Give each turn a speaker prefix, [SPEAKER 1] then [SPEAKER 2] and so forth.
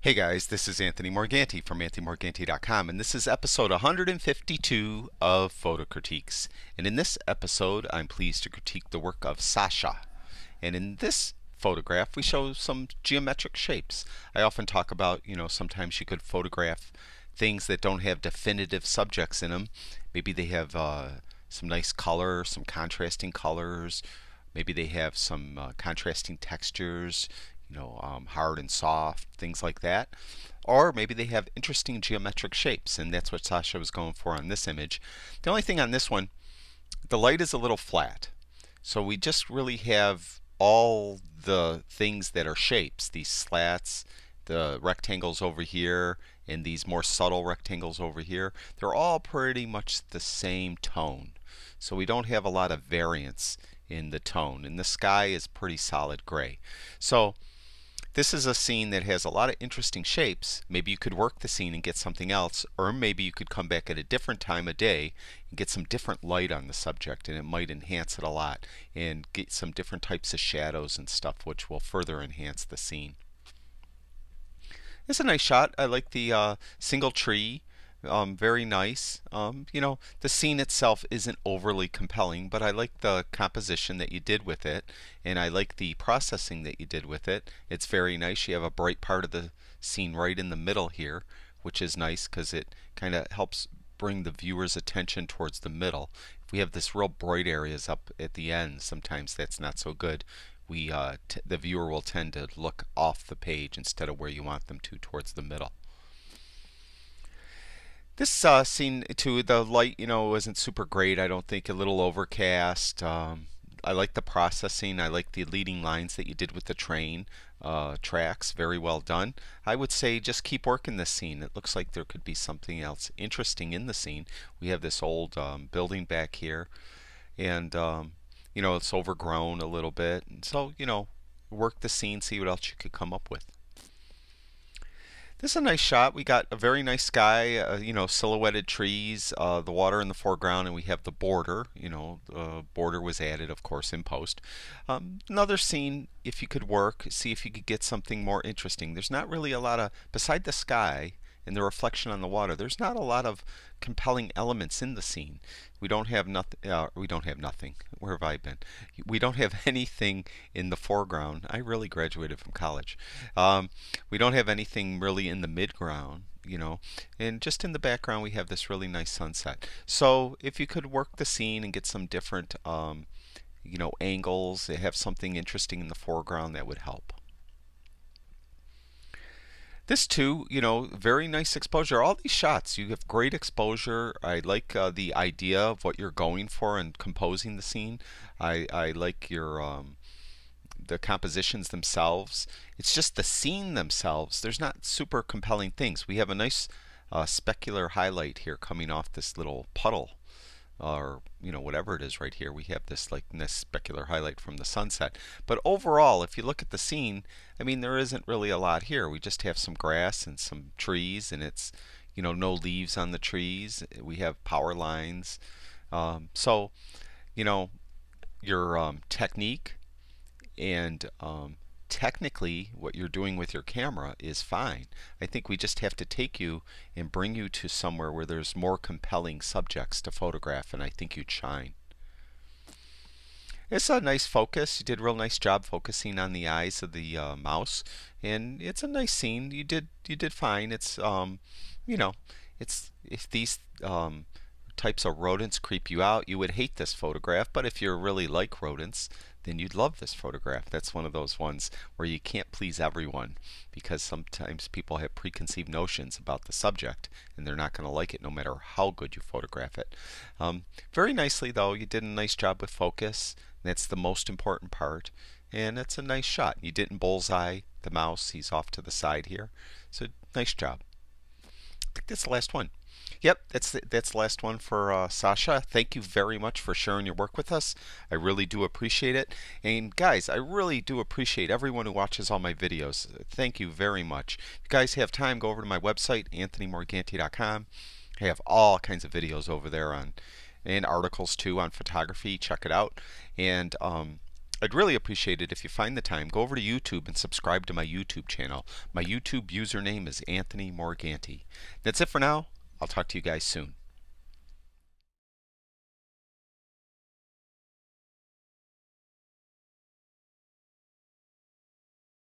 [SPEAKER 1] Hey guys, this is Anthony Morganti from anthonymorganti.com, and this is episode 152 of Photo Critiques. And in this episode, I'm pleased to critique the work of Sascha. And in this photograph, we show some geometric shapes. I often talk about, sometimes you could photograph things that don't have definitive subjects in them. Maybe they have some nice color, some contrasting colors. Maybe they have some contrasting textures, hard and soft, things like that. Or maybe they have interesting geometric shapes, and that's what Sascha was going for on this image. The only thing on this one, the light is a little flat. So we just really have all the things that are shapes, these slats, the rectangles over here, and these more subtle rectangles over here. They're all pretty much the same tone. So we don't have a lot of variance in the tone, and the sky is pretty solid gray. So this is a scene that has a lot of interesting shapes. Maybe you could work the scene and get something else, or maybe you could come back at a different time of day and get some different light on the subject, and it might enhance it a lot, and get some different types of shadows and stuff, which will further enhance the scene. It's a nice shot. I like the single tree. Very nice. The scene itself isn't overly compelling, but I like the composition that you did with it, and I like the processing that you did with it. It's very nice. You have a bright part of the scene right in the middle here, which is nice because it kind of helps bring the viewer's attention towards the middle. If we have this real bright areas up at the end, sometimes that's not so good. The viewer will tend to look off the page instead of where you want them to, towards the middle. This scene too, the light, wasn't super great. I don't think, a little overcast. I like the processing. I like the leading lines that you did with the train tracks. Very well done. I would say just keep working this scene. It looks like there could be something else interesting in the scene. We have this old building back here, and it's overgrown a little bit. And so, work the scene, see what else you could come up with. This is a nice shot. We got a very nice sky, silhouetted trees, the water in the foreground, and we have the border. The border was added, of course, in post. Another scene, if you could work, see if you could get something more interesting. There's not really a lot of, beside the sky and the reflection on the water, there's not a lot of compelling elements in the scene. We don't have nothing. We don't have nothing. Where have I been? We don't have anything in the foreground. I really graduated from college. We don't have anything really in the midground, and just in the background we have this really nice sunset. So if you could work the scene and get some different, angles, have something interesting in the foreground, that would help. This too, very nice exposure. All these shots, you have great exposure. I like the idea of what you're going for and composing the scene. I like your the compositions themselves. It's just the scene themselves. There's not super compelling things. We have a nice specular highlight here coming off this little puddle, or whatever it is right here. We have this nice specular highlight from the sunset. But overall, if you look at the scene, there isn't really a lot here. We just have some grass and some trees, and it's no leaves on the trees. We have power lines. So your technique and technically what you're doing with your camera is fine. I think we just have to take you and bring you to somewhere where there's more compelling subjects to photograph, and I think you'd shine. It's a nice focus. You did a real nice job focusing on the eyes of the mouse, and it's a nice scene. You did fine. It's it's, if these types of rodents creep you out, you would hate this photograph. But if you really like rodents, then you'd love this photograph. That's one of those ones where you can't please everyone, because sometimes people have preconceived notions about the subject and they're not going to like it no matter how good you photograph it. Very nicely though, you did a nice job with focus. That's the most important part, and it's a nice shot. You didn't bullseye the mouse. He's off to the side here, so nice job. I think that's the last one. Yep, that's the last one for Sascha. Thank you very much for sharing your work with us. I really do appreciate it. And guys, I really do appreciate everyone who watches all my videos. Thank you very much. If you guys have time, go over to my website, anthonymorganti.com. I have all kinds of videos over there and articles too on photography. Check it out. And I'd really appreciate it if you find the time, go over to YouTube and subscribe to my YouTube channel. My YouTube username is Anthony Morganti. That's it for now. I'll talk to you guys soon.